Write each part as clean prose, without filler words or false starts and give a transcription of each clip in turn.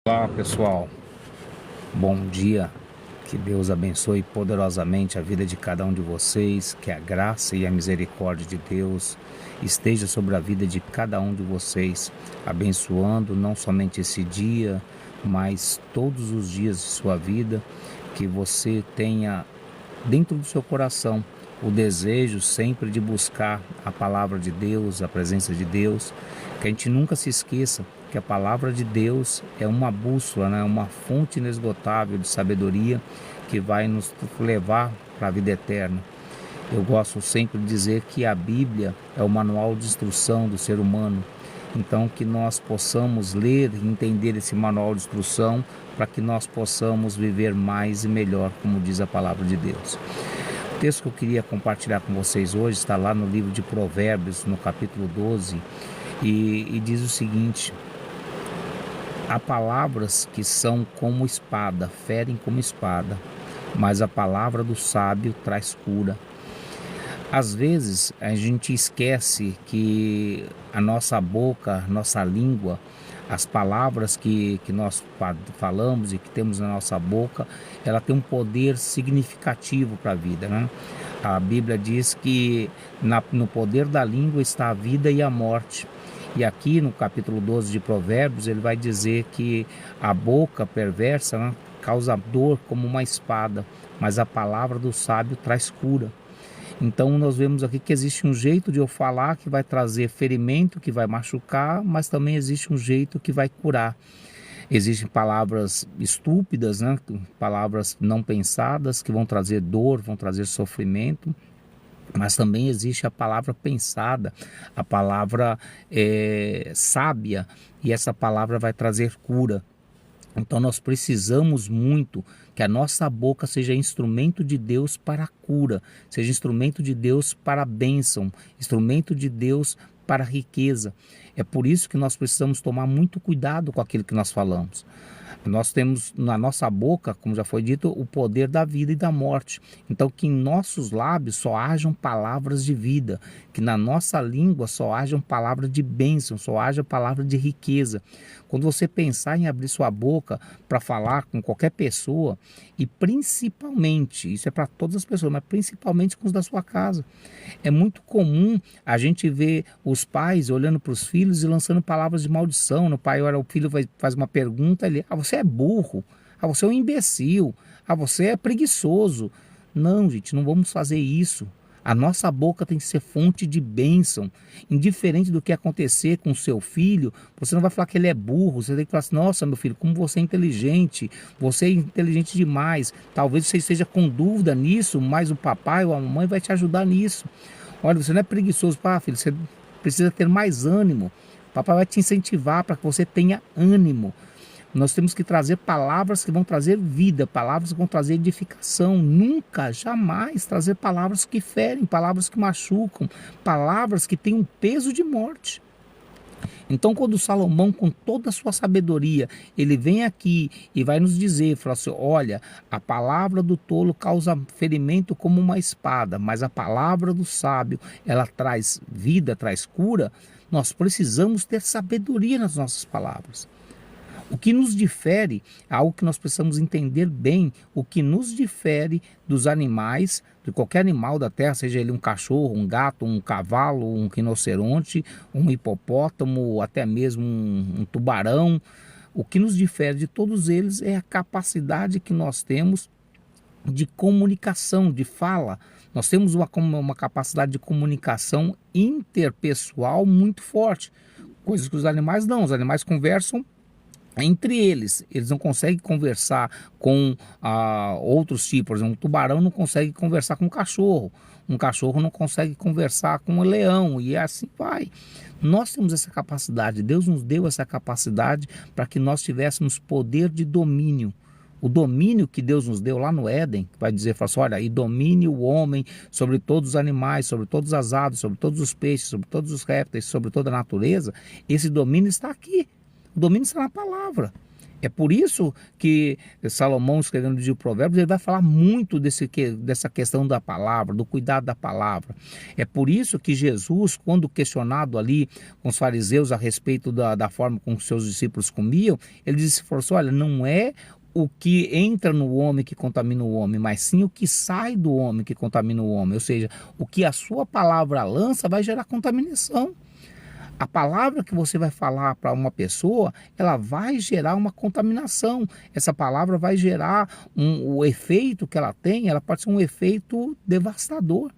Olá pessoal, bom dia, que Deus abençoe poderosamente a vida de cada um de vocês, que a graça e a misericórdia de Deus esteja sobre a vida de cada um de vocês, abençoando não somente esse dia, mas todos os dias de sua vida, que você tenha dentro do seu coração o desejo sempre de buscar a palavra de Deus, a presença de Deus, que a gente nunca se esqueça que a palavra de Deus é uma bússola, né? Uma fonte inesgotável de sabedoria que vai nos levar para a vida eterna. Eu gosto sempre de dizer que a Bíblia é o manual de instrução do ser humano. Então, que nós possamos ler e entender esse manual de instrução para que nós possamos viver mais e melhor, como diz a palavra de Deus. O texto que eu queria compartilhar com vocês hoje está lá no livro de Provérbios, no capítulo 12, e diz o seguinte: há palavras que são como espada, ferem como espada, mas a palavra do sábio traz cura. Às vezes a gente esquece que a nossa boca, nossa língua, as palavras que nós falamos e que temos na nossa boca, ela tem um poder significativo para a vida, né? A Bíblia diz que no poder da língua está a vida e a morte. E aqui no capítulo 12 de Provérbios, ele vai dizer que a boca perversa, né, causa dor como uma espada, mas a palavra do sábio traz cura. Então nós vemos aqui que existe um jeito de eu falar que vai trazer ferimento, que vai machucar, mas também existe um jeito que vai curar. Existem palavras estúpidas, né? Palavras não pensadas que vão trazer dor, vão trazer sofrimento. Mas também existe a palavra pensada, a palavra sábia, e essa palavra vai trazer cura. Então nós precisamos muito que a nossa boca seja instrumento de Deus para a cura, seja instrumento de Deus para a bênção, instrumento de Deus para a riqueza. É por isso que nós precisamos tomar muito cuidado com aquilo que nós falamos. Nós temos na nossa boca, como já foi dito, o poder da vida e da morte. Então que em nossos lábios só hajam palavras de vida, que na nossa língua só hajam palavras de bênção, só haja palavra de riqueza. Quando você pensar em abrir sua boca para falar com qualquer pessoa, e principalmente, isso é para todas as pessoas, mas principalmente com os da sua casa. É muito comum a gente ver os pais olhando para os filhos e lançando palavras de maldição. O pai olha, o filho faz uma pergunta, ele, você é burro, você é um imbecil, você é preguiçoso. Não, gente, não vamos fazer isso. A nossa boca tem que ser fonte de bênção. Indiferente do que acontecer com o seu filho, você não vai falar que ele é burro. Você tem que falar assim, nossa, meu filho, como você é inteligente demais. Talvez você esteja com dúvida nisso, mas o papai ou a mamãe vai te ajudar nisso. Olha, você não é preguiçoso, filho, você precisa ter mais ânimo. O papai vai te incentivar para que você tenha ânimo. Nós temos que trazer palavras que vão trazer vida, palavras que vão trazer edificação. Nunca, jamais trazer palavras que ferem, palavras que machucam, palavras que têm um peso de morte. Então, quando Salomão, com toda a sua sabedoria, ele vem aqui e vai nos dizer, fala assim, olha, a palavra do tolo causa ferimento como uma espada, mas a palavra do sábio, ela traz vida, traz cura. Nós precisamos ter sabedoria nas nossas palavras. O que nos difere, algo que nós precisamos entender bem, o que nos difere dos animais, de qualquer animal da terra, seja ele um cachorro, um gato, um cavalo, um rinoceronte, um hipopótamo, até mesmo um tubarão, o que nos difere de todos eles é a capacidade que nós temos de comunicação, de fala. Nós temos uma capacidade de comunicação interpessoal muito forte, coisas que os animais não, os animais conversam entre eles não conseguem conversar com outros tipos. Por exemplo, um tubarão não consegue conversar com um cachorro não consegue conversar com um leão, e assim vai. Nós temos essa capacidade, Deus nos deu essa capacidade para que nós tivéssemos poder de domínio. O domínio que Deus nos deu lá no Éden, que vai dizer, fala assim, olha, e domine o homem sobre todos os animais, sobre todas as aves, sobre todos os peixes, sobre todos os répteis, sobre toda a natureza. Esse domínio está aqui. O domínio está na palavra. É por isso que Salomão, escrevendo o livro de Provérbios, ele vai falar muito dessa questão da palavra, do cuidado da palavra. É por isso que Jesus, quando questionado ali com os fariseus a respeito da forma como seus discípulos comiam, ele disse, olha, não é o que entra no homem que contamina o homem, mas sim o que sai do homem que contamina o homem. Ou seja, o que a sua palavra lança vai gerar contaminação. A palavra que você vai falar para uma pessoa, ela vai gerar uma contaminação. Essa palavra vai gerar o efeito que ela tem, ela pode ser um efeito devastador.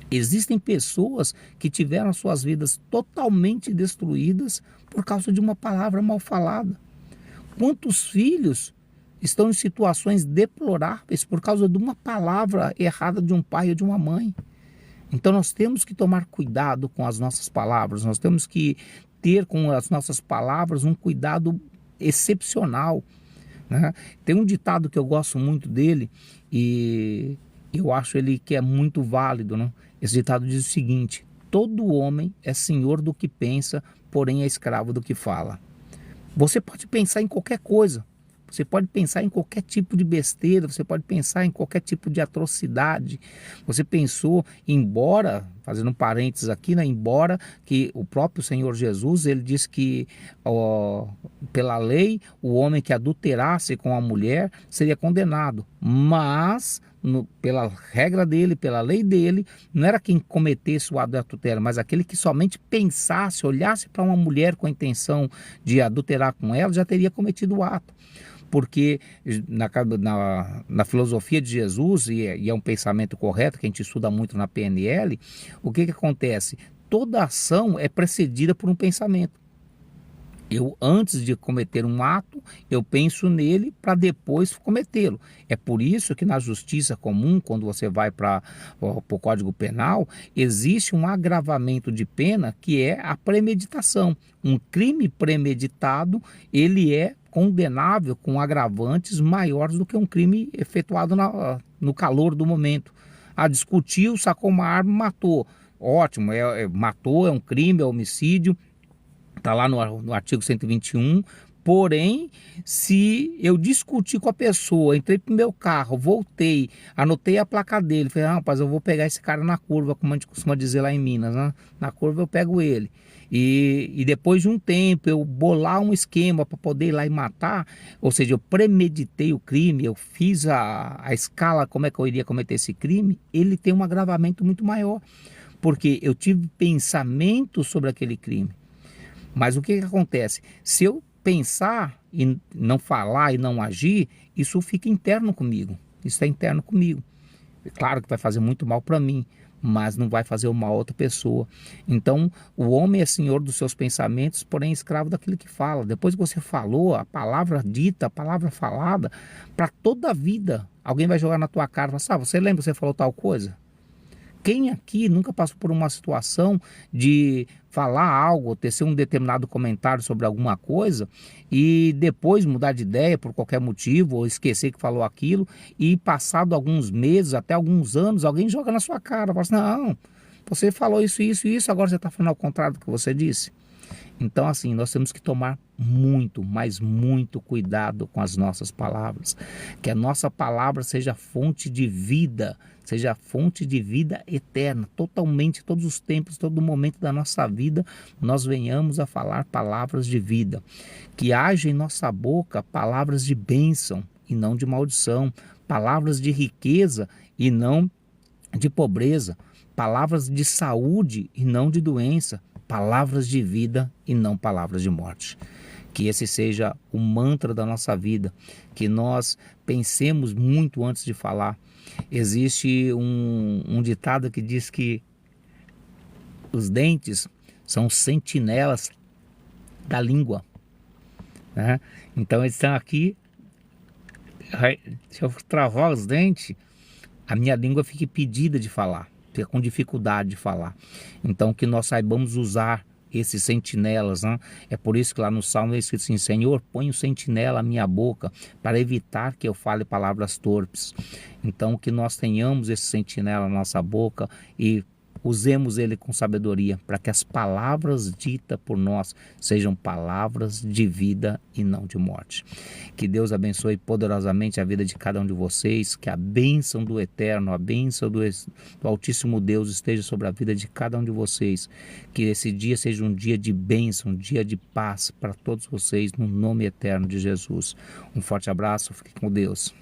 Existem pessoas que tiveram suas vidas totalmente destruídas por causa de uma palavra mal falada. Quantos filhos estão em situações deploráveis por causa de uma palavra errada de um pai ou de uma mãe? Então nós temos que tomar cuidado com as nossas palavras, nós temos que ter com as nossas palavras um cuidado excepcional, né? Tem um ditado que eu gosto muito dele e eu acho ele que é muito válido, né? Esse ditado diz o seguinte: todo homem é senhor do que pensa, porém é escravo do que fala. Você pode pensar em qualquer coisa, você pode pensar em qualquer tipo de besteira, você pode pensar em qualquer tipo de atrocidade. Você pensou, embora, fazendo um parênteses aqui, né, embora que o próprio Senhor Jesus, ele disse que pela lei, o homem que adulterasse com a mulher seria condenado. Mas, pela regra dele, pela lei dele, não era quem cometesse o ato de adultério, mas aquele que somente pensasse, olhasse para uma mulher com a intenção de adulterar com ela, já teria cometido o ato. Porque na filosofia de Jesus, e é um pensamento correto, que a gente estuda muito na PNL, o que acontece? Toda ação é precedida por um pensamento. Eu, antes de cometer um ato, eu penso nele para depois cometê-lo. É por isso que na justiça comum, quando você vai para o Código Penal, existe um agravamento de pena que é a premeditação. Um crime premeditado, ele é condenável com agravantes maiores do que um crime efetuado no calor do momento. Discutiu, sacou uma arma, matou. Ótimo, matou, é um crime, é homicídio. Está lá no artigo 121, porém, se eu discutir com a pessoa, entrei para o meu carro, voltei, anotei a placa dele, falei, rapaz, eu vou pegar esse cara na curva, como a gente costuma dizer lá em Minas, né? Na curva eu pego ele. E depois de um tempo eu bolar um esquema para poder ir lá e matar, ou seja, eu premeditei o crime, eu fiz a escala como é que eu iria cometer esse crime, ele tem um agravamento muito maior, porque eu tive pensamento sobre aquele crime. Mas o que acontece? Se eu pensar e não falar e não agir, isso fica interno comigo. Isso é interno comigo. É claro que vai fazer muito mal para mim, mas não vai fazer mal a outra pessoa. Então, o homem é senhor dos seus pensamentos, porém escravo daquilo que fala. Depois que você falou, a palavra dita, a palavra falada, para toda a vida, alguém vai jogar na tua cara e falar, você lembra que você falou tal coisa? Quem aqui nunca passou por uma situação de falar algo, tecer um determinado comentário sobre alguma coisa e depois mudar de ideia por qualquer motivo ou esquecer que falou aquilo e passado alguns meses, até alguns anos, alguém joga na sua cara, fala assim, não, você falou isso, isso e isso, agora você está falando ao contrário do que você disse. Então, assim, nós temos que tomar muito, mas muito cuidado com as nossas palavras. Que a nossa palavra seja fonte de vida, seja fonte de vida eterna, totalmente, todos os tempos, todo momento da nossa vida, nós venhamos a falar palavras de vida. Que haja em nossa boca palavras de bênção e não de maldição, palavras de riqueza e não de pobreza, palavras de saúde e não de doença, palavras de vida e não palavras de morte. Que esse seja o mantra da nossa vida, que nós pensemos muito antes de falar. Existe um ditado que diz que os dentes são sentinelas da língua, né? Então eles estão aqui, se eu travar os dentes, a minha língua fica impedida de falar, fica com dificuldade de falar. Então que nós saibamos usar esses sentinelas, né? É por isso que lá no Salmo é escrito assim, Senhor, põe o sentinela à minha boca para evitar que eu fale palavras torpes. Então que nós tenhamos esse sentinela na nossa boca e Usemos ele com sabedoria, para que as palavras ditas por nós sejam palavras de vida e não de morte. Que Deus abençoe poderosamente a vida de cada um de vocês, que a bênção do Eterno, a bênção do Altíssimo Deus esteja sobre a vida de cada um de vocês. Que esse dia seja um dia de bênção, um dia de paz para todos vocês, no nome eterno de Jesus. Um forte abraço, fique com Deus.